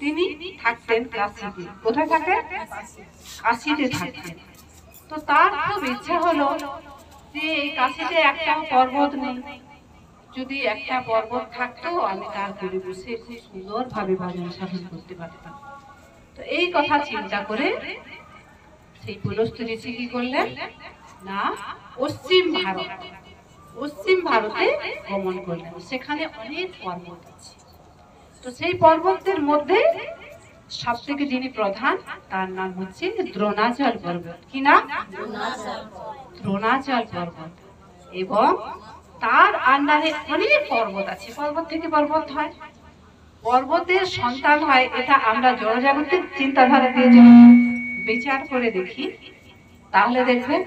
তিনি থাকতেন কাশীতে। কোথায় থাকতেন? কাশীতে থাকতেন। তো তার খুব ইচ্ছা হলো যে এই কাশীতে একটা পর্বত নেই, যদি একটা পর্বত থাকতো আমি তার উপরে বসে খুব সুন্দরভাবে ভজন সাধন করতে পারতাম। তো এই কথা চিন্তা করে সেই পুলস্ত্য ঋষি কি করলেন না, পশ্চিম ভারতে গমন করলেন। সেখানে অনেক পর্বত আছে। তো সেই পর্বতের মধ্যে সব থেকে যিনি প্রধান তার নাম হচ্ছে দ্রোণাচল পর্বত। কি নাম? দ্রোণাচল পর্বত। এবং তার আন্ডারে অনেক পর্বত আছে। পর্বত থেকে পর্বত হয়, পর্বতের সন্তান হয়। এটা আমরা জড়জাগতিক চিন্তাধারা দিয়ে যদি বিচার করে দেখি তাহলে দেখবেন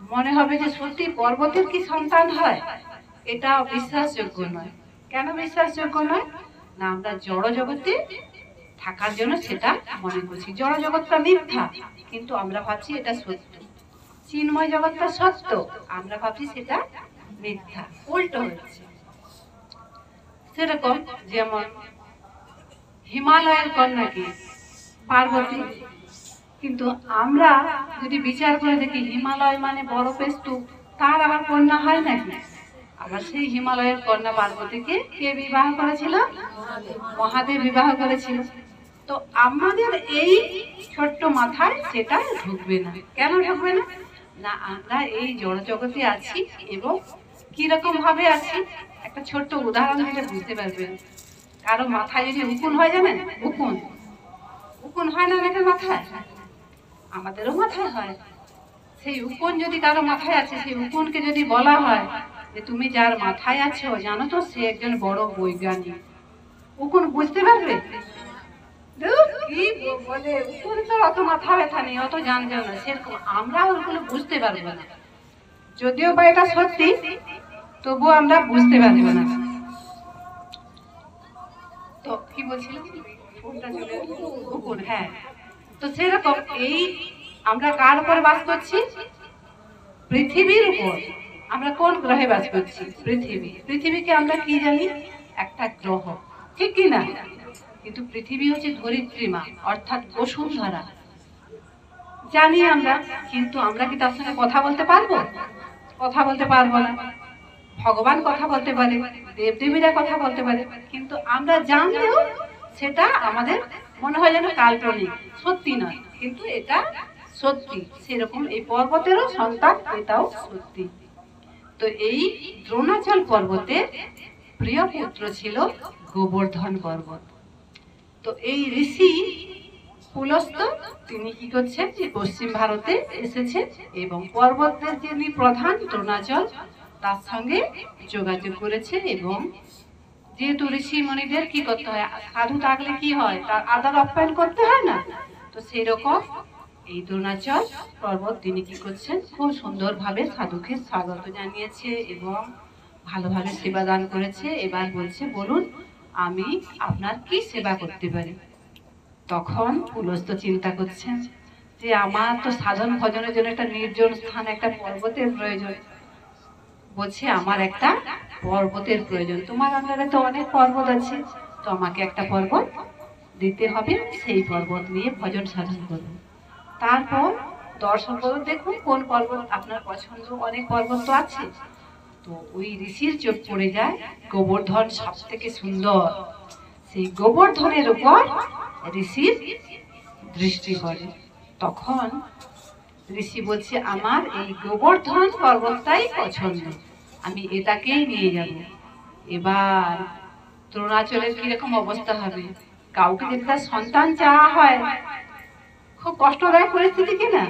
মনে হবে যে সত্যি পর্বতের কি সন্তান হয়। এটা বিশ্বাসযোগ্য নয়। কেন বিশ্বাসযোগ্য নয়? না, আমরা জড়জগতে থাকার জন্য সেটা মনে করছি। জড়জগৎটা মিথ্যা, কিন্তু আমরা ভাবছি এটা সত্য। চিন্ময় জগৎটা সত্য, আমরা ভাবছি সেটা মিথ্যা, উল্টো হচ্ছে। সেরকম যেমন হিমালয়ের কন্যা কি? পার্বতী। কিন্তু আমরা যদি বিচার করে দেখি হিমালয় মানে বরফের স্তূপ, তার আবার কন্যা হয় নাকি? আবার সেই হিমালয়ের কন্যা পার্বতীকে কে বিবাহ করেছিল? মহাদেব বিবাহ করেছিল। তো আমাদের এই ছোট্ট মাথায় সেটা ঢুকবে না। কেন ঢুকবে না? না, আমরা এই জড় জগতে আছি এবং কিরকম ভাবে আছি একটা ছোট্ট উদাহরণ দিলে বুঝতে পারবেন। কারো মাথায় যদি উকুন হয়, জানেন উকুন হয় না অনেকের মাথায়? আমাদেরও মাথায় হয়। সেই উকুন যদি কারো মাথায় আছে, সেই উকুনকে যদি বলা হয় যে তুমি যার মাথায় আছো জানো তো সে একজন বড় বৈজ্ঞানিক, উকুন বুঝতে পারবে? কি বলে, উকুন তো অত মাথা ব্যথা নেই, অত জানবে না। সেরকম আমরা ওগুলো বুঝতে পারবো না। যদিও বা এটা সত্যি, তবুও আমরা বুঝতে পারবো না। তো কি বলছিলাম? উকুন, হ্যাঁ। তো সেরকম এই আমরা কার উপর বাস করছি? পৃথিবীর উপর। আমরা কোন গ্রহে বাস করছি? পৃথিবী। পৃথিবীকে আমরা কি জানি? একটা গ্রহ, ঠিক কি না? কিন্তু পৃথিবী হচ্ছে ধরিত্রীমা, অর্থাৎ বসুন্ধরা জানি আমরা। কিন্তু আমরা কি তার সঙ্গে কথা বলতে পারবো? কথা বলতে পারবো না। ভগবান কথা বলতে পারে, দেবদেবীরা কথা বলতে পারে, কিন্তু আমরা জানলেও সেটা আমাদের মনে হয় যেন কাল্পনিক, সত্যি নয়। কিন্তু এটা সত্যি। সেরকম এই পর্বতেরও সন্তান, এটাও সত্যি। তো এই দ্রোণাচল পর্বতে প্রিয় পুত্র ছিল গোবর্ধন পর্বত। তো এই ঋষি পুলস্ত্য তিনি কি করছেন যে পশ্চিম ভারতে এসেছেন এবং পর্বতের যিনি প্রধান দ্রোণাচল তার সঙ্গে যোগাযোগ করেছে। এবং যেহেতু ঋষি মণিদের কি করতে হয়, সাধু থাকলে কি হয়, তার আদর আপ্যায়ন করতে হয় না? তো সেরকম এই দ্রোণাচল পর্বত তিনি কি করছেন, খুব সুন্দরভাবে সাধুকে স্বাগত জানিয়েছে এবং ভালোভাবে সেবা দান করেছে। এবার বলছে, বলুন আমি আপনার কি সেবা করতে পারি? তখন পুলস্ত্য চিন্তা করছেন যে আমার তো সাধন ভজনের জন্য একটা নির্জন স্থান, একটা পর্বতের প্রয়োজন। বলছে আমার একটা পর্বতের প্রয়োজন। তোমার আন্ডারে তো অনেক পর্বত আছে, তো আমাকে একটা পর্বত দিতে হবে, সেই পর্বত নিয়ে ভজন সাধন করব। তারপর দর্শন করুন, দেখুন কোন পর্বত আপনার পছন্দ। অনেক পর্বত তো আছে। তো ওই ঋষির চোখ পড়ে যায় গোবর্ধন সব থেকে সুন্দর। সেই গোবর্ধনের উপর ঋষির দৃষ্টি পড়ে। তখন ঋষি বলছে আমার এই গোবর্ধন পর্বতটাই পছন্দ, আমি এটাকেই নিয়ে যাব। এবার দ্রোণাচলের কিরকম অবস্থা হবে? কাউকে যদি তার সন্তান চাওয়া হয়, খুব কষ্টদায়ক পরিস্থিতি কিনা?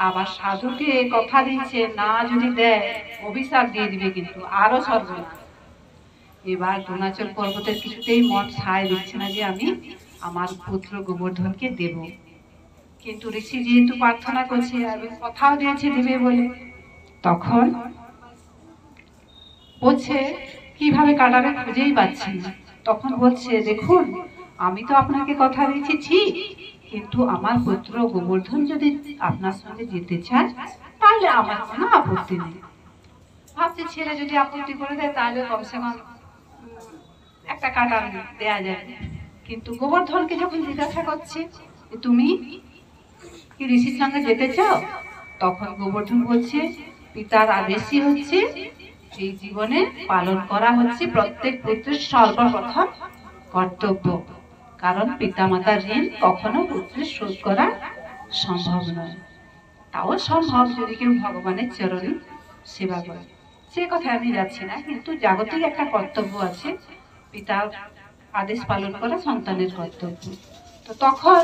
আবার সাধুকে কথা দিচ্ছে না যদি দেয় অভিশাপ দিয়ে দিবে, কিন্তু আরো সর্বনাশ। এবার দ্রোণাচল পর্বতের কিছুতেই মন সায় দিচ্ছে না যে আমি আমার পুত্র গোবর্ধনকে দেব। কিন্তু ঋষি যেহেতু প্রার্থনা করছে এবং কথাও দিয়েছে দেবে বলে, তখন বলছে কিভাবে কাটাবে খুঁজেই পাচ্ছি না। তখন বলছে দেখুন আমি তো আপনাকে কথা দিয়েছি ঠিক, কিন্তু আমার পুত্র গোবর্ধন যদি আপনার সঙ্গে যেতে চায় তাহলে আমার কোনো আপত্তি নেই। ভাবছি ছেলে যদি আপত্তি করে দেয় তাহলে কমসে কম একটা কাটা দেয়া যাবে, কিন্তু গোবর্ধনকে যখন জিজ্ঞাসা করছে তুমি কি ঋষির সঙ্গে যেতে চাও, তখন গোবর্ধন বলছে পিতার আদেশই হচ্ছে এই জীবনে পালন করা হচ্ছে প্রত্যেক পুত্রের সর্বপ্রথম কর্তব্য, কারণ পিতামাতার ঋণ কখনো পুত্রের শোধ করা সম্ভব নয়। তাও সম্ভব যদি কেউ ভগবানের চরণে সেবা করে, সে কথা আমি যাচ্ছি না, কিন্তু জাগতিক একটা কর্তব্য আছে, পিতার আদেশ পালন করা সন্তানের কর্তব্য। তো তখন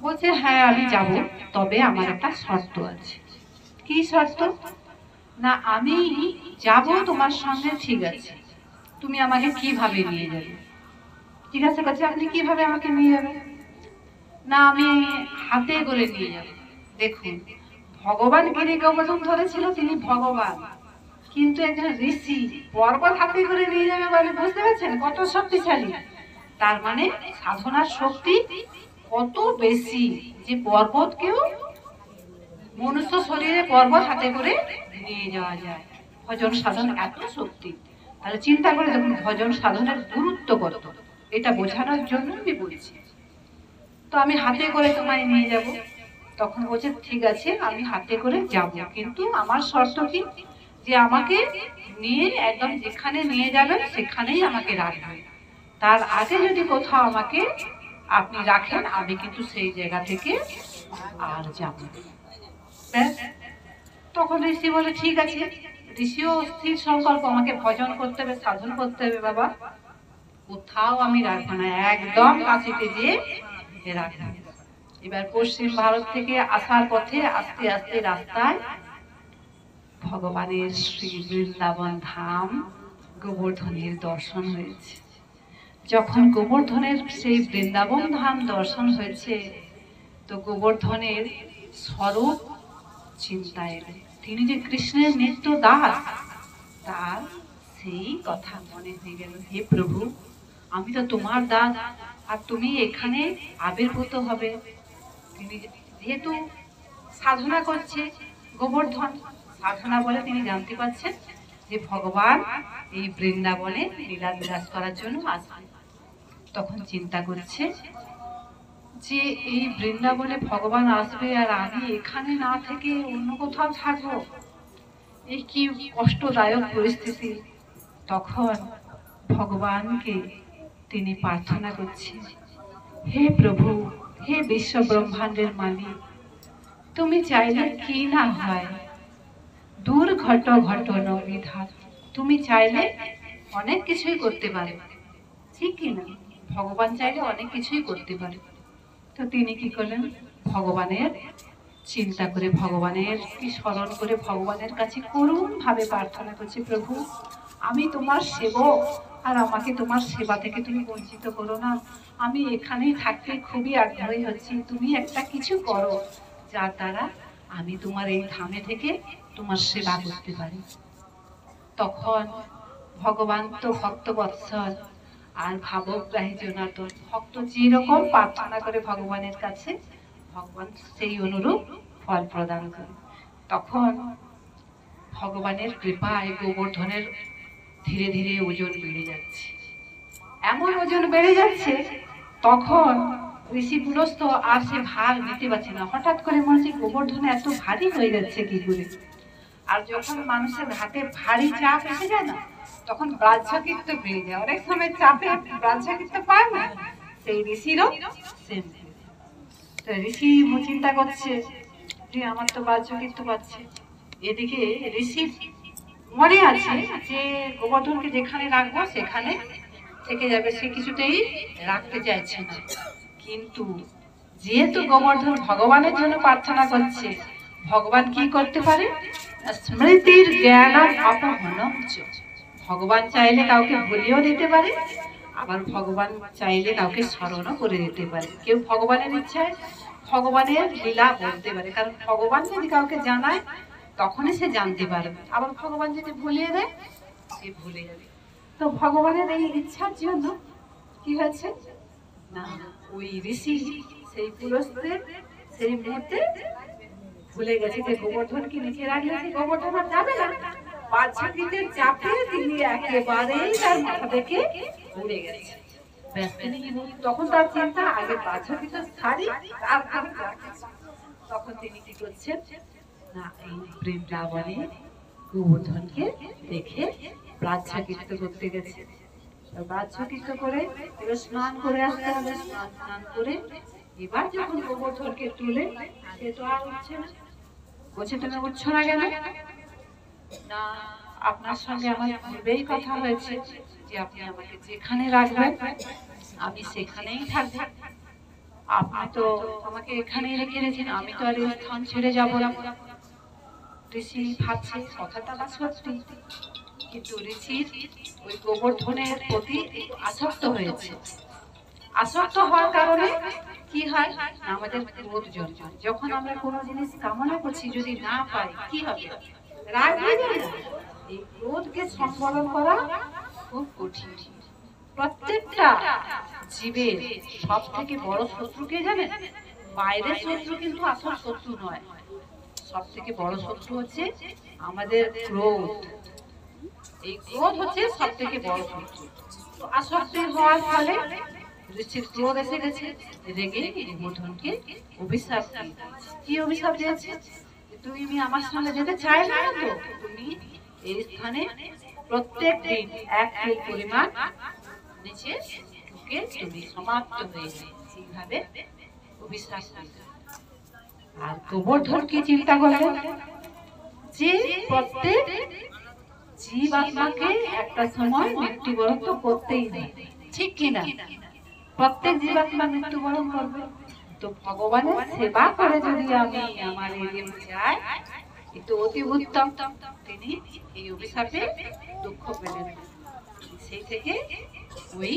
বলছে হ্যাঁ আমি যাব, তবে আমার একটা শর্ত আছে। কি শর্ত? না আমি যাব তোমার সঙ্গে, ঠিক আছে, তুমি আমাকে কিভাবে নিয়ে যাবে? জিজ্ঞাসা করছে আপনি কিভাবে আমাকে নিয়ে যাবেন? না আমি হাতে করে নিয়ে যাব। দেখুন, ভগবান গিরি গোবর্ধন ধরেছিল, তিনি ভগবান, কিন্তু একজন ঋষি পর্বত হাতে করে নিয়ে যাবে বলে, বুঝতে পারছেন কত শক্তিশালী? তার মানে সাধনার শক্তি কত বেশি, যে পর্বতকেও মনুষ্য শরীরে পর্বত হাতে করে নিয়ে যাওয়া যায়। ভজন সাধন এত শক্তি, তাহলে চিন্তা করে দেখুন ভজন সাধনের গুরুত্ব কত, এটা বোঝানোর জন্য আমি বলছি। তো আমি হাতে করে তোমায় নিয়ে যাব। তখন বলছে ঠিক আছে আমি হাতে করে যাব, কিন্তু আমার শর্ত কি, যে আমাকে নিয়ে একদম যেখানে নিয়ে যাবেন সেখানেই আমাকে রাখবেন, তার আগে যদি কোথাও আমাকে আপনি রাখেন আমি কিন্তু সেই জায়গা থেকে আর যাব। তখন ঋষি বলে ঠিক আছে। ঋষিও স্থির সংকল্প, আমাকে ভজন করতে হবে, সাধন করতে হবে, বাবা কোথাও আমি রাখবো না, একদম কাশিতে যেয়ে রাখবো। এবার পশ্চিম ভারত থেকে আসার পথে আস্তে আস্তে রাস্তায় ভগবানের শ্রী বৃন্দাবন ধাম গোবর্ধনের দর্শন হয়েছে। যখন গোবর্ধনের সেই বৃন্দাবন ধাম দর্শন হয়েছে, তো গোবর্ধনের স্বরূপ চিন্তায় এলো, তিনি যে কৃষ্ণের নিত্য দাস, তার সেই কথা মনে হয়ে গেল, হে প্রভু আমি তো তোমার দাস, আর তুমি এখানে আবির্ভূত হবে। তিনি যেহেতু সাধনা করছে, গোবর্ধন সাধনা বলে তিনি জানতে পারছেন যে ভগবান এই বৃন্দাবনে লীলা বিলাস করার জন্য আসবে। তখন চিন্তা করছে যে এই বৃন্দাবনে ভগবান আসবে আর আমি এখানে না থেকে অন্য কোথাও থাকবো, এই কি কষ্টদায়ক পরিস্থিতি। তখন ভগবানকে তিনি প্রার্থনা করছে, হে প্রভু, হে বিশ্ব ব্রহ্মাণ্ডের মালিক, তুমি চাইলে কি না হয়, দূর ঘট ঘটন বিধান, তুমি চাইলে অনেক কিছুই করতে পারে, ঠিক কিনা? ভগবান চাইলে অনেক কিছুই করতে পারে। তো তিনি কি করলেন, ভগবানের চিন্তা করে, ভগবানের কি স্মরণ করে ভগবানের কাছে করুণ ভাবে প্রার্থনা করছে, প্রভু আমি তোমার সেবক, আর আমাকে তোমার সেবা থেকে তুমি বঞ্চিত করো না, আমি এখানেই থাকতে খুবই আগ্রহী হচ্ছি, তুমি একটা কিছু করো যার দ্বারা আমি তোমার এই ধামে থেকে তোমার সেবা করতে পারি। তখন ভগবান তো ভক্ত বৎসল আর ভাবগ্রাহী জনার্দন, ভক্ত যেরকম প্রার্থনা করে ভগবানের কাছে, ভগবান সেই অনুরূপ ফল প্রদান করে। তখন ভগবানের কৃপায় গোবর্ধনের ধীরে ধীরে ওজন বেড়ে যাচ্ছে, এমন ওজন বেড়ে যাচ্ছে, তখন ঋষি পুলস্ত আর সে ভার নিতে পারছে না। হঠাৎ করে মনে হচ্ছে গোবর্ধন এত ভারী হয়ে যাচ্ছে কি করে। আর যখন মানুষের হাতে ভারী চাপ এসে যায় না, তখন ব্রাহ্মকীর্ত বেড়ে যায়, অনেক সময় চাপে ব্রাহ্মকীর্ত পায় না, সেই ঋষিরও সেম। তো ঋষি চিন্তা করছে যে আমার তো ব্রাহ্মকীর্ত পাচ্ছে, এদিকে ঋষি মনে আছে যে গোবর্ধনকে যেখানে রাখবো সেখানে থেকে যাবে, সে কিছুতেই রাখতে চাইছে না। কিন্তু যেহেতু গোবর্ধন ভগবানের জন্য প্রার্থনা করছে, ভগবান কি করতে পারে, স্মৃতির জ্ঞান অপহনম চ, ভগবান চাইলে কাউকে ভুলিয়েও দিতে পারে, আবার ভগবান চাইলে কাউকে স্মরণও করে দিতে পারে। কেউ ভগবানের ইচ্ছায় ভগবানের লীলা বলতে পারে, কারণ ভগবান যদি কাউকে জানায় তখনই সে জানতে পারবে, আবার ভগবান যদি ভুলিয়ে দেয় সে ভুলে যাবে। তো ভগবানের এই ইচ্ছার জন্য কি হয়েছে না, ওই ঋষি সেই পুরস্তের সেই মুহূর্তে ভুলে গেছে যে গোবর্ধনকে নিচে রাখলে সে গোবর্ধন আর যাবে না, বাচ্চাকিদের চাপে তিনি একেবারেই তার মাথা থেকে উড়ে গেছে। ব্যাস তখন তার চিন্তা আগে বাচ্চাকে তো ছাড়ি, তারপরে তখন তিনি কি করছেন না এই বৃন্দাবনে গোবর্ধনকে দেখে প্রাচ্ছাকৃত করতে গেছে। প্রাচ্ছাকৃত করে এবার স্নান করে আসতে হবে, স্নান করে এবার যখন গোবর্ধনকে তুলে, সে তো আর উঠছে না। বলছে তুমি উঠছো না কেন? না আপনার সঙ্গে আমার পূর্বেই কথা হয়েছে যে আপনি আমাকে যেখানে রাখবেন আমি সেখানেই থাকবো। আপনি তো আমাকে এখানেই রেখে রেখেছেন, আমি তো আর এই স্থান ছেড়ে যাবো না। ঋষি ভাবছে কথাটা বা সত্যি, কিন্তু ঋষির ওই গোবর্ধনের প্রতি আসক্ত হয়েছে। আসক্ত হওয়ার কারণে কি হয়, আমাদের ক্রোধ জন্মায়। যখন আমরা কোনো জিনিস কামনা করছি যদি না পাই কি হবে, রাগ হয়ে যায় না? এই ক্রোধকে সংবরণ করা খুব কঠিন। প্রত্যেকটা জীবের সব থেকে বড় শত্রু কে জানেন? বাইরের শত্রু কিন্তু আসল শত্রু নয়, সব থেকে বড় শত্রু হচ্ছে আমাদের ক্রোধ। এই ক্রোধ হচ্ছে সব থেকে বড় শত্রু। তো আসক্তি হওয়ার ফলে ঋষির ক্রোধ এসে গেছে, রেগে গোবর্ধনকে অভিশাপ দিয়েছে। কি অভিশাপ দিয়েছে? তুমি আমার সঙ্গে যেতে চাইলে না তো তুমি এই স্থানে প্রত্যেক দিন 1 কিল পরিমাণ নিচে ঢুকে তুমি সমাপ্ত হয়ে যাবে, সেইভাবে অভিশাপ দিয়েছে। আর গোবর্ধন কি চিন্তা করলেন যে প্রত্যেক জীব আত্মাকে একটা সময় মৃত্যুবরণ তো করতেই নেই, ঠিক কিনা? প্রত্যেক জীবাত্মা মৃত্যুবরণ করবে, তো ভগবানের সেবা করে যদি আমি আমার এগিয়ে যাই কিন্তু অতি উত্তম। তিনি এই অভিশাপে দুঃখ পেলেন, সেই থেকে ওই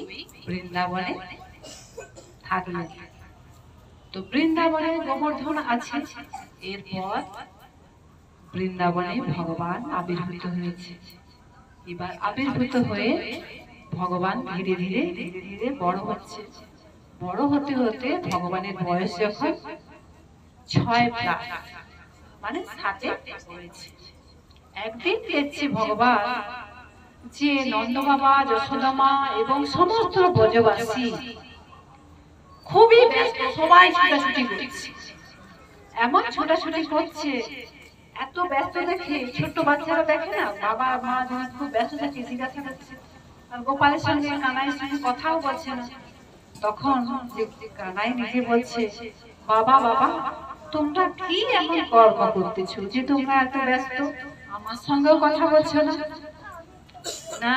বৃন্দাবনে থাকলেন। তো বৃন্দাবনে গোবর্ধন আছে, এরপর বৃন্দাবনে ভগবান আবির্ভূত হয়েছে। এবার আবির্ভূত হয়ে ভগবান ধীরে ধীরে ধীরে ধীরে বড় হচ্ছে। বড় হতে হতে ভগবানের বয়স যখন 6+ মানে 7-এ হয়েছে, একদিন দেখছে ভগবান যে নন্দ বাবা, যশোদা মা এবং সমস্ত ব্রজবাসী খুবই ব্যস্ত, সবাই ছোটাছুটি করছে। এমন ছোটাছুটি করছে, এত ব্যস্ত দেখে ছোট্ট বাচ্চারা দেখে না বাবা মা যখন খুব ব্যস্ত থাকে জিজ্ঞাসা করছে, আর গোপালের সঙ্গে কানাইয়ের সঙ্গে কথাও বলছে না। তখন কানাই নিজে বলছে, বাবা বাবা তোমরা কি এমন কর্ম করতেছো যে তোমরা এত ব্যস্ত, আমার সঙ্গেও কথা বলছো না? না,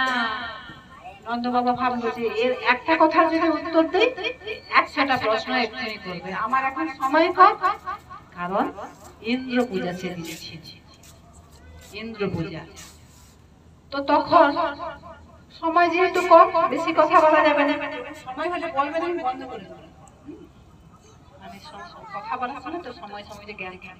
নন্দ বাবা ভাবলো যে এর একটা কথা যদি উত্তর দেই 100টা প্রশ্ন এক্ষুনি করবে, আমার এখন সময় কম, কারণ ইন্দ্র পূজা সে দিয়েছে, ইন্দ্র পূজা। তো তখন সময় যেহেতু কম, বেশি কথা বলা যাবে না, সময় হলে বলবেন আমি বন্ধ করে দেবো, মানে কথা বলার সময় তো সময় সময় জ্ঞান জ্ঞান